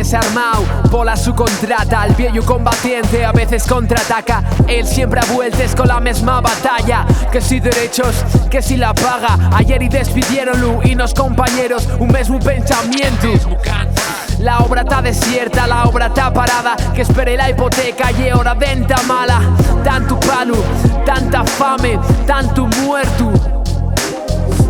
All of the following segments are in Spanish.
desarmado, bola su contrata. El viejo combatiente a veces contraataca. Él siempre a vueltas con la misma batalla. Que si derechos, que si la paga. Ayer y despidieron y nos compañeros un mismo pensamiento. La obra está desierta, la obra está parada. Que espere la hipoteca y hora venta mala. Tanto palo, tanta fame, tanto muerto,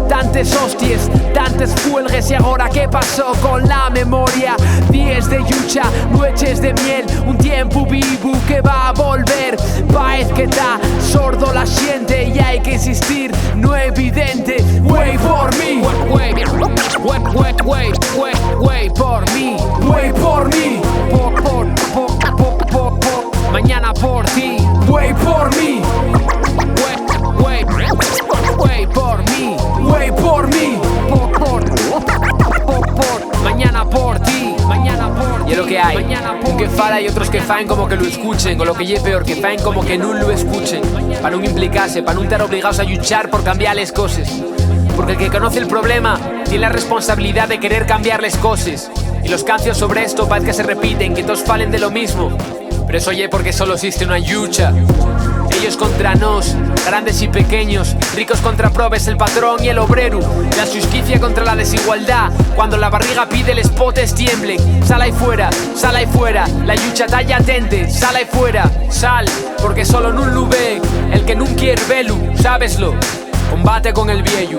tantas hostias, tantas fuelgues. Y ahora ¿qué pasó con la memoria? Días de lucha, noches de miel. Un tiempo vivo que va a volver. Parece que está sordo la gente y hay que insistir, no evidente. Way por mí, way por mí, way por mí, mañana por ti, way por mí, way por mí, way por mí, mañana por ti, mañana por ti. Y es lo que hay, un que fala y otros que faen como que lo escuchen, o lo que es peor, que faen como que no lo escuchen, para no implicarse, para no estar obligados a luchar por cambiar las cosas. Porque el que conoce el problema tiene la responsabilidad de querer cambiar las cosas. Y los cambios sobre esto parece que se repiten, que todos falen de lo mismo. Pero eso oye porque solo existe una lucha. Ellos contra nos, grandes y pequeños, ricos contra probes, el patrón y el obrero. La justicia contra la desigualdad. Cuando la barriga pide, los potes tiemblen. Sal ahí fuera, la lucha talla atente. Sal ahí fuera, sal, porque solo no lo ve el que no quiere verlo, sabeslo. Combate con el viejo.